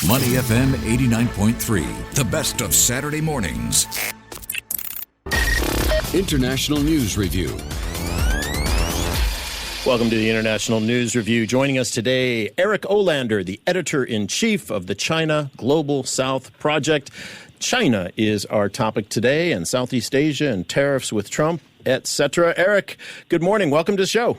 Money FM 89.3, the best of Saturday mornings. International News Review. Welcome to the International News Review. Joining us today, Eric Olander, the editor-in-chief of the China Global South Project. China is our topic today, and Southeast Asia and tariffs with Trump, etc. Eric, good morning. Welcome to the show.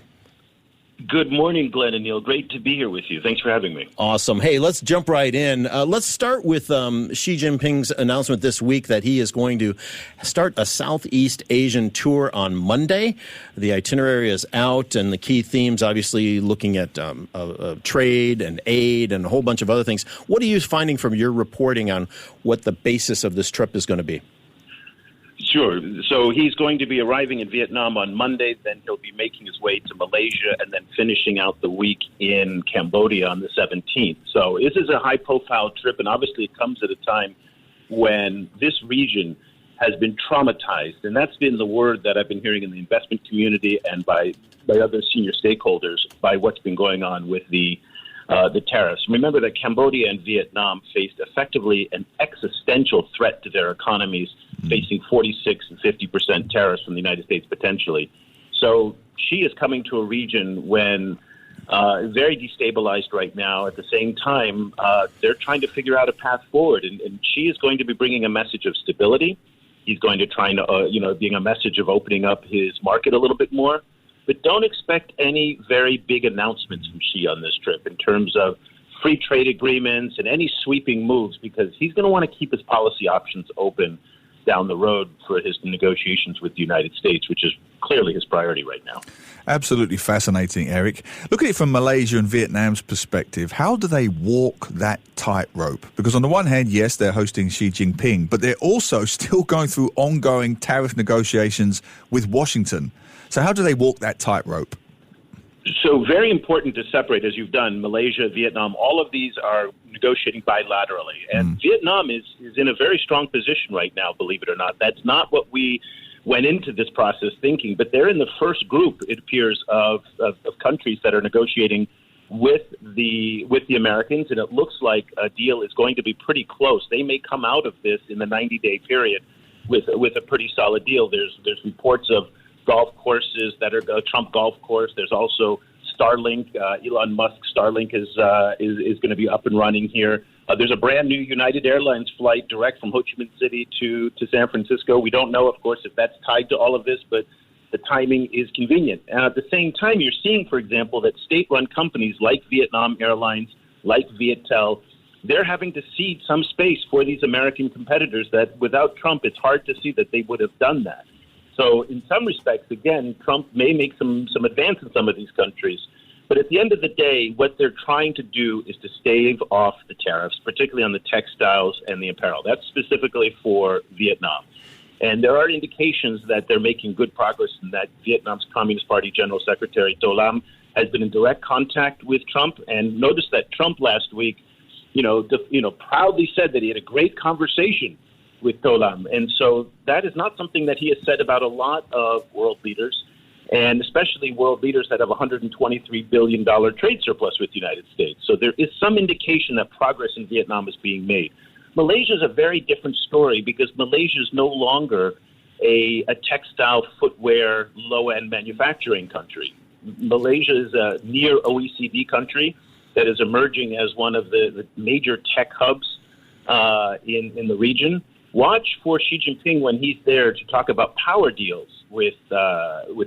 Good morning, Glenn and Neil. Great to be here with you. Thanks for having me. Awesome. Hey, let's jump right in. Let's start with Xi Jinping's announcement this week that he is going to start a Southeast Asian tour on Monday. The itinerary is out, and the key themes, obviously, looking at trade and aid and a whole bunch of other things. What are you finding from your reporting on what the basis of this trip is going to be? Sure. So he's going to be arriving in Vietnam on Monday, then he'll be making his way to Malaysia and then finishing out the week in Cambodia on the 17th. So this is a high-profile trip, and obviously it comes at a time when this region has been traumatized, and that's been the word that I've been hearing in the investment community and by other senior stakeholders by what's been going on with the tariffs. Remember that Cambodia and Vietnam faced effectively an existential threat to their economies, facing 46 and 50% tariffs from the United States potentially. So Xi is coming to a region when very destabilized right now. At the same time, they're trying to figure out a path forward, and Xi is going to be bringing a message of stability. He's going to try to, being a message of opening up his market a little bit more. But don't expect any very big announcements from Xi on this trip in terms of free trade agreements and any sweeping moves, because he's going to want to keep his policy options open down the road for his negotiations with the United States, which is clearly his priority right now. Absolutely fascinating, Eric. Look at it from Malaysia and Vietnam's perspective. How do they walk that tightrope? Because on the one hand, yes, they're hosting Xi Jinping, but they're also still going through ongoing tariff negotiations with Washington. So how do they walk that tightrope? So very important to separate, as you've done, Malaysia, Vietnam, all of these are negotiating bilaterally. And Vietnam is in a very strong position right now, believe it or not. That's not what we went into this process thinking, but they're in the first group, it appears, of countries that are negotiating with the Americans, and it looks like a deal is going to be pretty close. They may come out of this in the 90-day period with a pretty solid deal. There's reports of golf courses that are a Trump golf course. There's also Starlink. Elon Musk's Starlink is going to be up and running here. There's a brand new United Airlines flight direct from Ho Chi Minh City to San Francisco. We don't know, of course, if that's tied to all of this, but the timing is convenient. And at the same time, you're seeing, for example, that state-run companies like Vietnam Airlines, like Viettel, they're having to cede some space for these American competitors that without Trump, it's hard to see that they would have done that. So in some respects, again, Trump may make some advance in some of these countries. But at the end of the day, what they're trying to do is to stave off the tariffs, particularly on the textiles and the apparel. That's specifically for Vietnam. And there are indications that they're making good progress in that. Vietnam's Communist Party General Secretary To Lam has been in direct contact with Trump. And notice that Trump last week, proudly said that he had a great conversation with To Lam. And so that is not something that he has said about a lot of world leaders, and especially world leaders that have a $123 billion trade surplus with the United States. So there is some indication that progress in Vietnam is being made. Malaysia is a very different story because Malaysia is no longer a textile, footwear, low-end manufacturing country. Malaysia is a near OECD country that is emerging as one of the major tech hubs in the region. Watch for Xi Jinping when he's there to talk about power deals with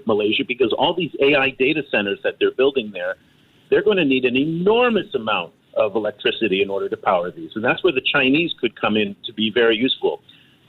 Malaysia, because all these AI data centers that they're building there, they're going to need an enormous amount of electricity in order to power these. And that's where the Chinese could come in to be very useful.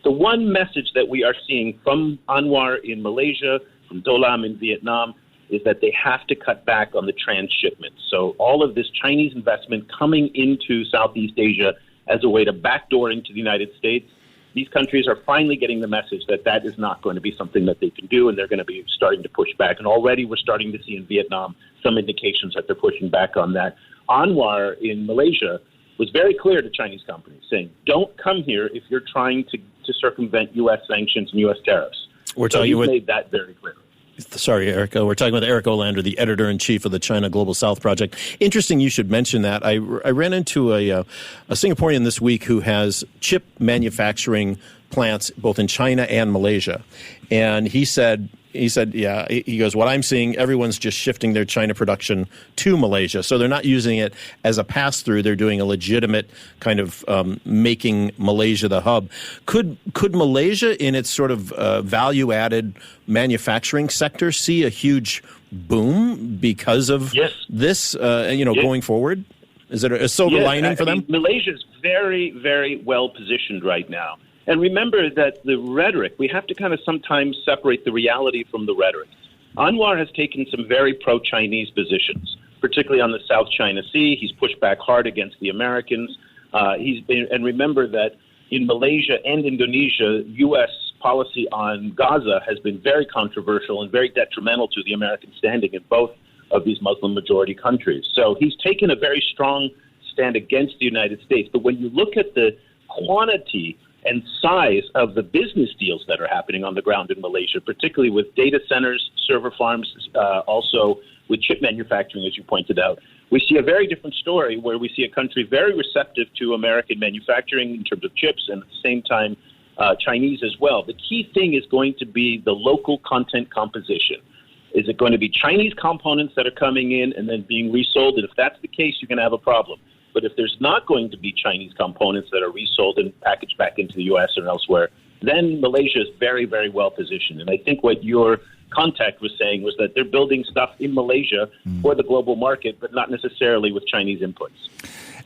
The one message that we are seeing from Anwar in Malaysia, from To Lam in Vietnam, is that they have to cut back on the transshipment. So all of this Chinese investment coming into Southeast Asia as a way to backdoor into the United States, these countries are finally getting the message that that is not going to be something that they can do, and they're going to be starting to push back. And already we're starting to see in Vietnam some indications that they're pushing back on that. Anwar in Malaysia was very clear to Chinese companies, saying, don't come here if you're trying to circumvent U.S. sanctions and U.S. tariffs. We're talking made that very clear. Sorry, Eric. We're talking with Eric Olander, the editor-in-chief of the China Global South Project. Interesting you should mention that. I ran into a Singaporean this week who has chip manufacturing plants both in China and Malaysia. And he said, yeah, he goes, what I'm seeing, everyone's just shifting their China production to Malaysia. So they're not using it as a pass-through. They're doing a legitimate kind of making Malaysia the hub. Could Malaysia, in its sort of value-added manufacturing sector, see a huge boom because of this, going forward? Is it a silver lining for them? Malaysia is very, very well positioned right now. And remember that the rhetoric, we have to kind of sometimes separate the reality from the rhetoric. Anwar has taken some very pro-Chinese positions, particularly on the South China Sea. He's pushed back hard against the Americans. And remember that in Malaysia and Indonesia, U.S. policy on Gaza has been very controversial and very detrimental to the American standing in both of these Muslim-majority countries. So he's taken a very strong stand against the United States. But when you look at the quantity and size of the business deals that are happening on the ground in Malaysia, particularly with data centers, server farms, also with chip manufacturing, as you pointed out, we see a very different story where we see a country very receptive to American manufacturing in terms of chips and at the same time Chinese as well. The key thing is going to be the local content composition. Is it going to be Chinese components that are coming in and then being resold? And if that's the case, you're going to have a problem. But if there's not going to be Chinese components that are resold and packaged back into the U.S. or elsewhere, then Malaysia is very, very well positioned. And I think what your contact was saying was that they're building stuff in Malaysia for the global market, but not necessarily with Chinese inputs.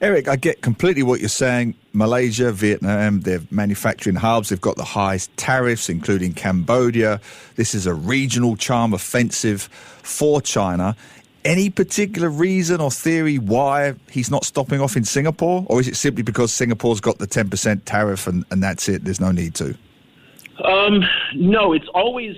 Eric, I get completely what you're saying. Malaysia, Vietnam, they're manufacturing hubs. They've got the highest tariffs, including Cambodia. This is a regional charm offensive for China. Any particular reason or theory why he's not stopping off in Singapore? Or is it simply because Singapore's got the 10% tariff and that's it? There's no need to? No, it's always,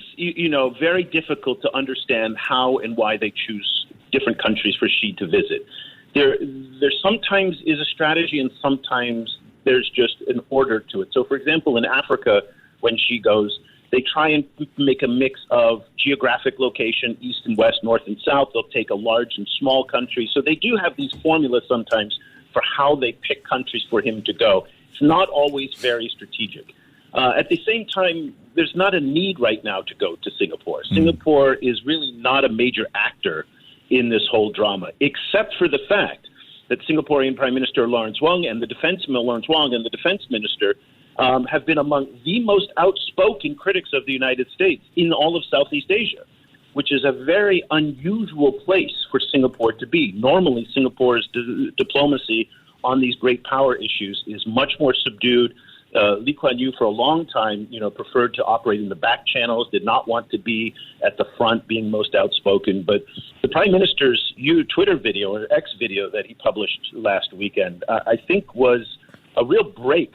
very difficult to understand how and why they choose different countries for Xi to visit. There sometimes is a strategy and sometimes there's just an order to it. So, for example, in Africa, when Xi goes, they try and make a mix of geographic location, east and west, north and south. They'll take a large and small country. So they do have these formulas sometimes for how they pick countries for him to go. It's not always very strategic. At the same time, there's not a need right now to go to Singapore. Singapore is really not a major actor in this whole drama, except for the fact that Singaporean Prime Minister Lawrence Wong and the defense minister have been among the most outspoken critics of the United States in all of Southeast Asia, which is a very unusual place for Singapore to be. Normally, Singapore's diplomacy on these great power issues is much more subdued. Lee Kuan Yew, for a long time, preferred to operate in the back channels, did not want to be at the front being most outspoken. But the Prime Minister's Twitter video or X video that he published last weekend, I think was a real break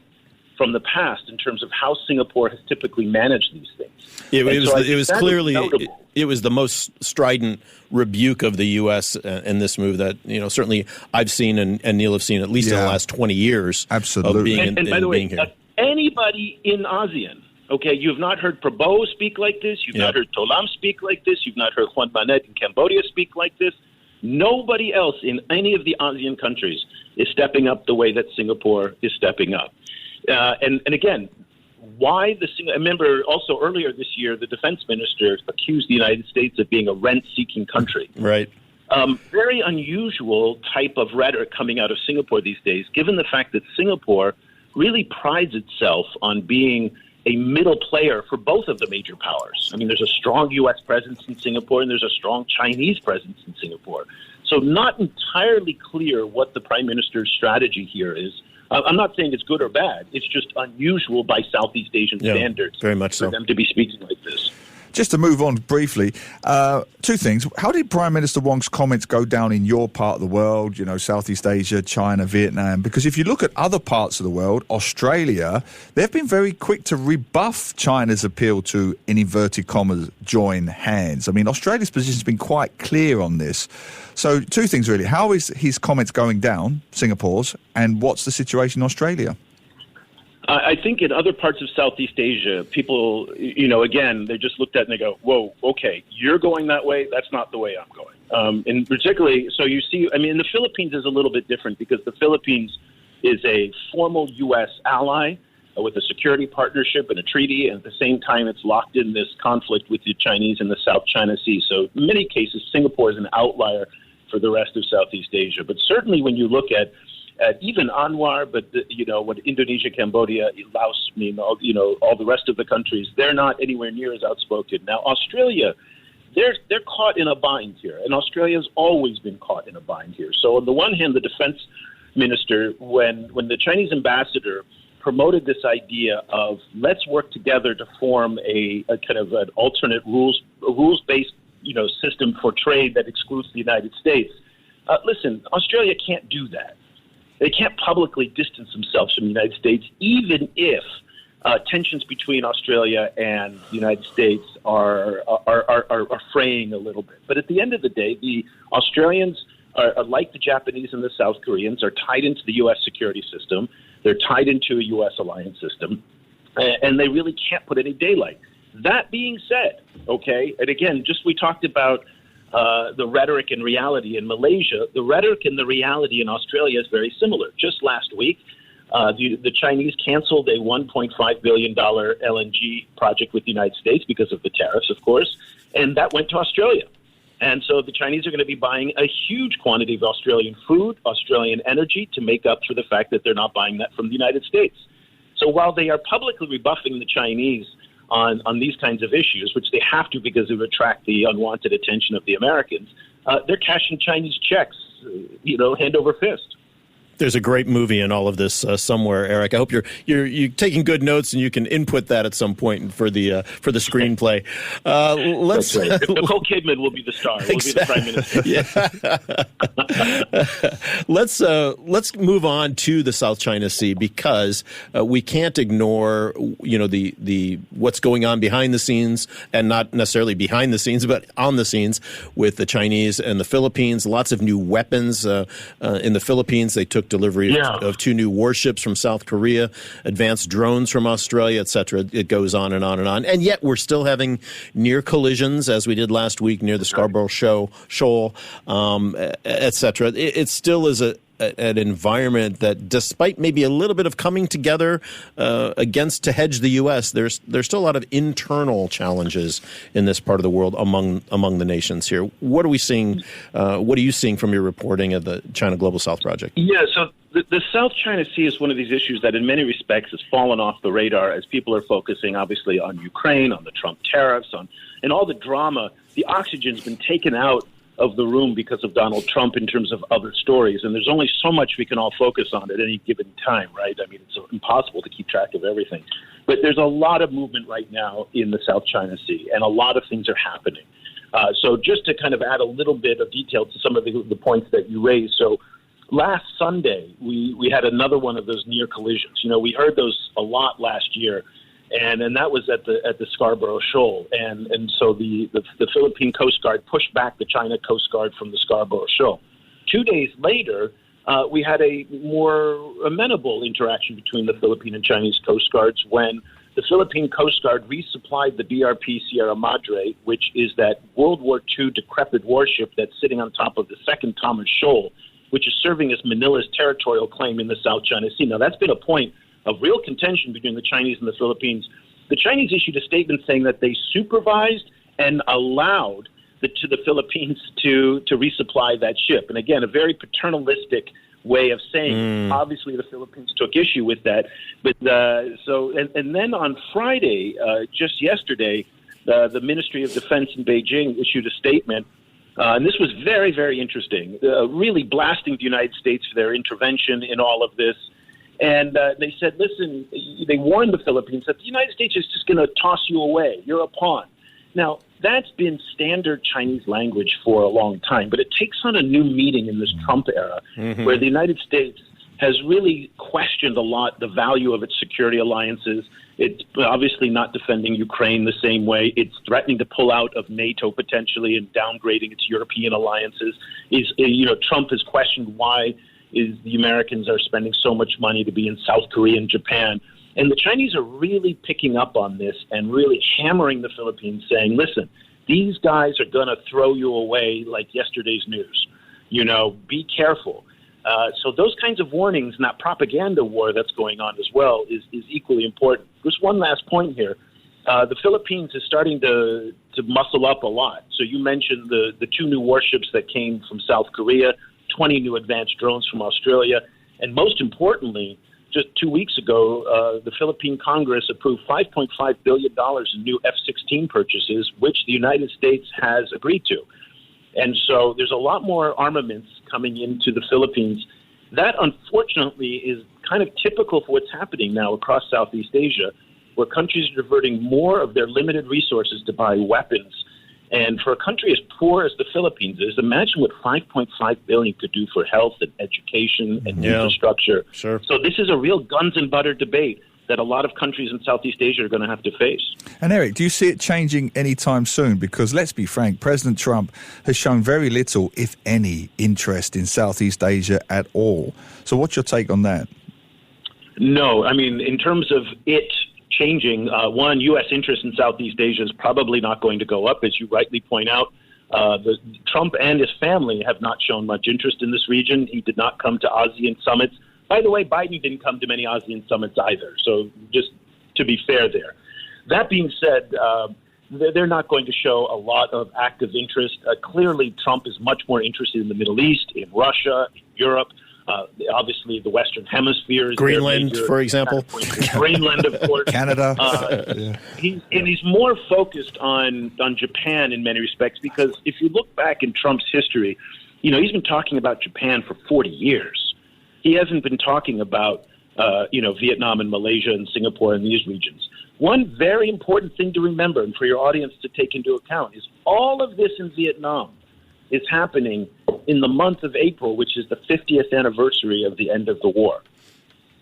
from the past in terms of how Singapore has typically managed these things. It was the most strident rebuke of the U.S. in this move that certainly I've seen and Neil have seen at least in the last 20 years. Absolutely. And by the way, anybody in ASEAN, okay, you've not heard Prabowo speak like this. You've not heard Tolam speak like this. You've not heard Juan Manet in Cambodia speak like this. Nobody else in any of the ASEAN countries is stepping up the way that Singapore is stepping up. And again, why I remember also earlier this year, the defense minister accused the United States of being a rent-seeking country. Right. Very unusual type of rhetoric coming out of Singapore these days, given the fact that Singapore really prides itself on being a middle player for both of the major powers. I mean, there's a strong U.S. presence in Singapore and there's a strong Chinese presence in Singapore. So not entirely clear what the Prime Minister's strategy here is. I'm not saying it's good or bad. It's just unusual by Southeast Asian standards very much for them to be speaking like this. Just to move on briefly, two things. How did Prime Minister Wong's comments go down in your part of the world, Southeast Asia, China, Vietnam? Because if you look at other parts of the world, Australia, they've been very quick to rebuff China's appeal to, in inverted commas, join hands. I mean, Australia's position has been quite clear on this. So two things, really. How is his comments going down, Singapore's, and what's the situation in Australia? I think in other parts of Southeast Asia, people, again, they just looked at it and they go, whoa, okay, you're going that way. That's not the way I'm going. And particularly, so you see, the Philippines is a little bit different because the Philippines is a formal U.S. ally with a security partnership and a treaty. And at the same time, it's locked in this conflict with the Chinese in the South China Sea. So in many cases, Singapore is an outlier for the rest of Southeast Asia. But certainly when you look at even Anwar, but what Indonesia, Cambodia, Laos, all the rest of the countries, they're not anywhere near as outspoken. Now, Australia, they're caught in a bind here, and Australia's always been caught in a bind here. So on the one hand, the defense minister, when the Chinese ambassador promoted this idea of let's work together to form a kind of an alternate rules-based system for trade that excludes the United States. Listen, Australia can't do that. They can't publicly distance themselves from the United States, even if tensions between Australia and the United States are fraying a little bit. But at the end of the day, the Australians are like the Japanese and the South Koreans, are tied into the U.S. security system. They're tied into a U.S. alliance system, and they really can't put any daylight. That being said, okay, and again, we talked about the rhetoric and reality in Malaysia. The rhetoric and the reality in Australia is very similar. Just last week, the Chinese canceled a $1.5 billion LNG project with the United States because of the tariffs, of course, and that went to Australia. And so the Chinese are going to be buying a huge quantity of Australian food, Australian energy to make up for the fact that they're not buying that from the United States. So while they are publicly rebuffing the Chinese on these kinds of issues, which they have to because it would attract the unwanted attention of the Americans, they're cashing Chinese checks, hand over fist. There's a great movie in all of this somewhere, Eric. I hope you're taking good notes and you can input that at some point for the screenplay. That's right. Nicole Kidman will be the star. Exactly. Will be the prime minister. Yeah. Let's move on to the South China Sea because we can't ignore the what's going on behind the scenes, and not necessarily behind the scenes, but on the scenes with the Chinese and the Philippines. Lots of new weapons in the Philippines. They took delivery of 2 new warships from South Korea, advanced drones from Australia, etc. It goes on and on and on. And yet we're still having near collisions, as we did last week near the Scarborough Shoal, etc. It still is an environment that, despite maybe a little bit of coming together to hedge the U.S., there's still a lot of internal challenges in this part of the world among the nations here. What are we seeing? What are you seeing from your reporting of the China Global South Project? Yeah, so the South China Sea is one of these issues that in many respects has fallen off the radar as people are focusing, obviously, on Ukraine, on the Trump tariffs, and all the drama. The oxygen's been taken out of the room because of Donald Trump in terms of other stories. And there's only so much we can all focus on at any given time, right? It's impossible to keep track of everything. But there's a lot of movement right now in the South China Sea, and a lot of things are happening. So just to kind of add a little bit of detail to some of the points that you raised. So last Sunday, we had another one of those near collisions. We heard those a lot last year. And that was at the Scarborough Shoal, and so the Philippine Coast Guard pushed back the China Coast Guard from the Scarborough Shoal. 2 days later, we had a more amenable interaction between the Philippine and Chinese Coast Guards when the Philippine Coast Guard resupplied the BRP Sierra Madre, which is that World War II decrepit warship that's sitting on top of the second Thomas Shoal, which is serving as Manila's territorial claim in the South China Sea. Now, that's been a point of real contention between the Chinese and the Philippines. The Chinese issued a statement saying that they supervised and allowed the Philippines to resupply that ship. And again, a very paternalistic way of saying, obviously the Philippines took issue with that. But and then on Friday, just yesterday, the Ministry of Defense in Beijing issued a statement. And this was very, very interesting, really blasting the United States for their intervention in all of this. And they said, listen, they warned the Philippines that the United States is just going to toss you away. You're a pawn. Now, that's been standard Chinese language for a long time, but it takes on a new meaning in this Trump era where the United States has really questioned a lot the value of its security alliances. It's obviously not defending Ukraine the same way. It's threatening to pull out of NATO potentially and downgrading its European alliances. Trump has questioned why the Americans are spending so much money to be in South Korea and Japan. And the Chinese are really picking up on this and really hammering the Philippines, saying, listen, these guys are going to throw you away like yesterday's news. Be careful. So those kinds of warnings and that propaganda war that's going on as well is equally important. Just one last point here. The Philippines is starting to muscle up a lot. So you mentioned the 2 new warships that came from South Korea, 20 new advanced drones from Australia, and most importantly, just 2 weeks ago, the Philippine Congress approved $5.5 billion in new F-16 purchases, which the United States has agreed to. And so there's a lot more armaments coming into the Philippines. That, unfortunately, is kind of typical for what's happening now across Southeast Asia, where countries are diverting more of their limited resources to buy weapons. And for a country as poor as the Philippines is, imagine what $5.5 billion could do for health and education and infrastructure. Sure. So this is a real guns and butter debate that a lot of countries in Southeast Asia are going to have to face. And Eric, do you see it changing anytime soon? Because let's be frank, President Trump has shown very little, if any, interest in Southeast Asia at all. So what's your take on that? No, I mean, in terms of it changing, one, U.S. interest in Southeast Asia is probably not going to go up, as you rightly point out. Trump and his family have not shown much interest in this region. He did not come to ASEAN summits. By the way, Biden didn't come to many ASEAN summits either, so just to be fair there. That being said, they're not going to show a lot of active interest. Clearly, Trump is much more interested in the Middle East, in Russia, in Europe. Obviously, the Western Hemisphere. Greenland, for example. Greenland, of course. Canada. He's more focused on Japan in many respects, because if you look back in Trump's history, he's been talking about Japan for 40 years. He hasn't been talking about, Vietnam and Malaysia and Singapore and these regions. One very important thing to remember and for your audience to take into account is all of this in Vietnam is happening in the month of April, which is the 50th anniversary of the end of the war.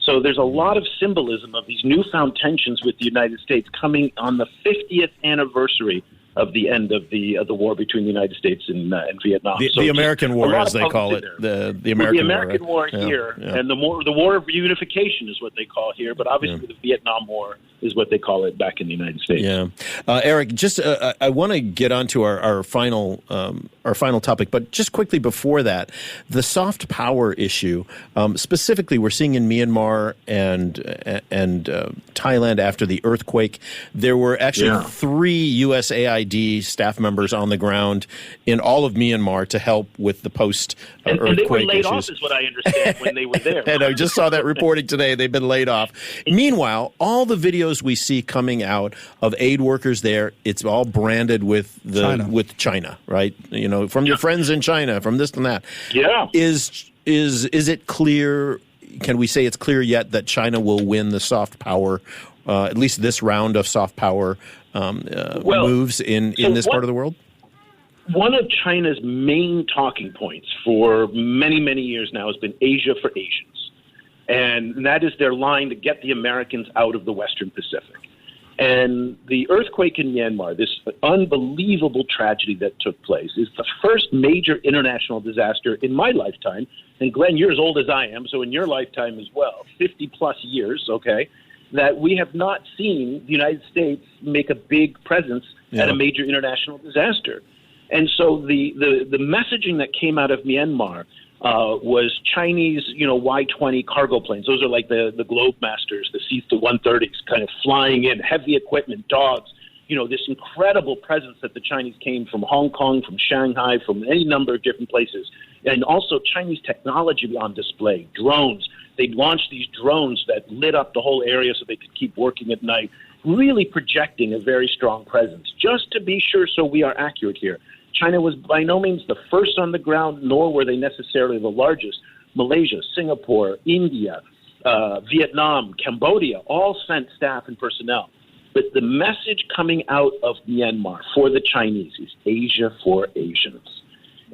So there's a lot of symbolism of these newfound tensions with the United States coming on the 50th anniversary of the end of the war between the United States and Vietnam. The American War, as they call it. The American War here, and the War of Reunification is what they call here, but obviously the Vietnam War is what they call it back in the United States. Yeah, Eric, just I want to get on to our final topic, but just quickly before that, the soft power issue. Specifically, we're seeing in Myanmar and Thailand after the earthquake, there were actually 3 USAID staff members on the ground in all of Myanmar to help with the post-earthquake issues. And they were laid off, is what I understand, when they were there. And I just saw that reporting today. They've been laid off. Meanwhile, all the videos we see coming out of aid workers there, it's all branded with China, right? From your friends in China, from this and that. Yeah. Is it clear? Can we say it's clear yet that China will win the soft power, at least this round of soft power moves in this part of the world? One of China's main talking points for many, many years now has been Asia for Asians. And that is their line to get the Americans out of the Western Pacific. And the earthquake in Myanmar, this unbelievable tragedy that took place, is the first major international disaster in my lifetime. And Glenn, you're as old as I am, so in your lifetime as well, 50-plus years, okay, that we have not seen the United States make a big presence at a major international disaster. And so the messaging that came out of Myanmar was Chinese, Y-20 cargo planes. Those are like the Globemasters, the C-130s, kind of flying in, heavy equipment, dogs, this incredible presence that the Chinese came from Hong Kong, from Shanghai, from any number of different places. And also Chinese technology on display, drones. They launched these drones that lit up the whole area so they could keep working at night, really projecting a very strong presence. Just to be sure, so we are accurate here, China was by no means the first on the ground, nor were they necessarily the largest. Malaysia, Singapore, India, Vietnam, Cambodia all sent staff and personnel. But the message coming out of Myanmar for the Chinese is Asia for Asians.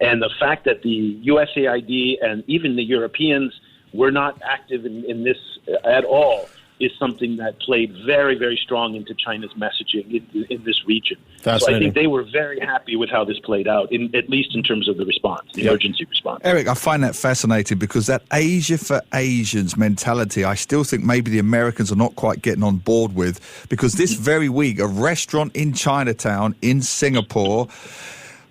And the fact that the USAID and even the Europeans were not active in this at all is something that played very, very strong into China's messaging in this region. So I think they were very happy with how this played out, at least in terms of the response, the emergency response. Eric, I find that fascinating because that Asia for Asians mentality, I still think maybe the Americans are not quite getting on board with, because this very week, a restaurant in Chinatown in Singapore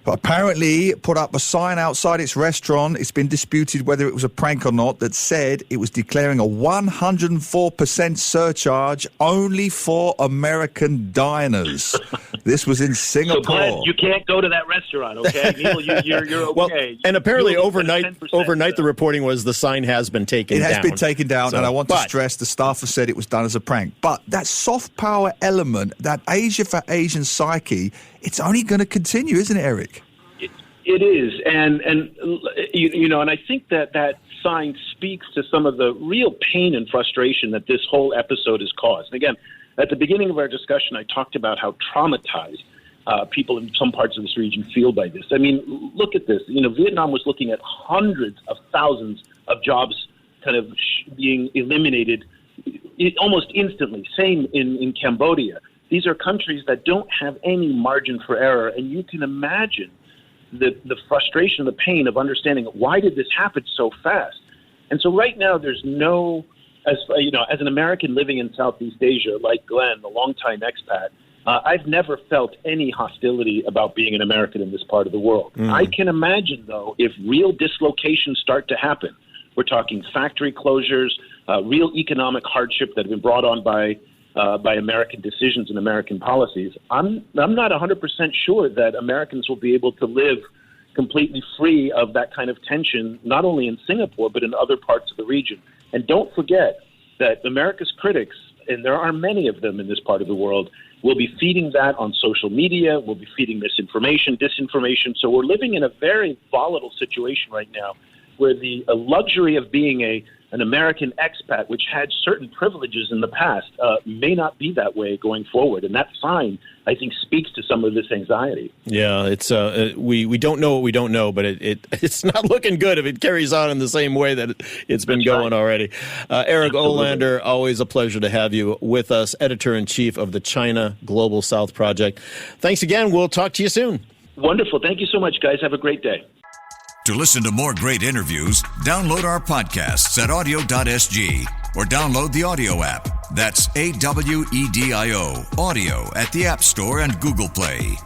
apparently put up a sign outside its restaurant. It's been disputed whether it was a prank or not, that said it was declaring a 104% surcharge only for American diners. This was in Singapore. So Glenn, you can't go to that restaurant, okay? Neil, you're okay. Well, and apparently overnight, the reporting was the sign has been taken down. It has been taken down, and I want to stress the staff have said it was done as a prank. But that soft power element, that Asia for Asian psyche, it's only going to continue, isn't it, Eric? It is, and I think that sign speaks to some of the real pain and frustration that this whole episode has caused. And again, at the beginning of our discussion, I talked about how traumatized people in some parts of this region feel by this. I mean, look at this. Vietnam was looking at hundreds of thousands of jobs kind of being eliminated almost instantly. Same in Cambodia. These are countries that don't have any margin for error, and you can imagine the frustration, the pain of understanding why did this happen so fast. And so right now there's no, as an American living in Southeast Asia, like Glenn, a longtime expat, I've never felt any hostility about being an American in this part of the world. I can imagine, though, if real dislocations start to happen, we're talking factory closures, real economic hardship that have been brought on by American decisions and American policies, I'm not 100% sure that Americans will be able to live completely free of that kind of tension, not only in Singapore, but in other parts of the region. And don't forget that America's critics, and there are many of them in this part of the world, will be feeding that on social media, will be feeding misinformation, disinformation. So we're living in a very volatile situation right now where the luxury of being an American expat, which had certain privileges in the past, may not be that way going forward. And that sign, I think, speaks to some of this anxiety. Yeah, it's we don't know what we don't know, but it's not looking good if it carries on in the same way that it's been going already. Eric Olander, always a pleasure to have you with us, Editor-in-Chief of the China Global South Project. Thanks again. We'll talk to you soon. Wonderful. Thank you so much, guys. Have a great day. To listen to more great interviews, download our podcasts at audio.sg or download the audio app. That's AWEDIO, audio at the App Store and Google Play.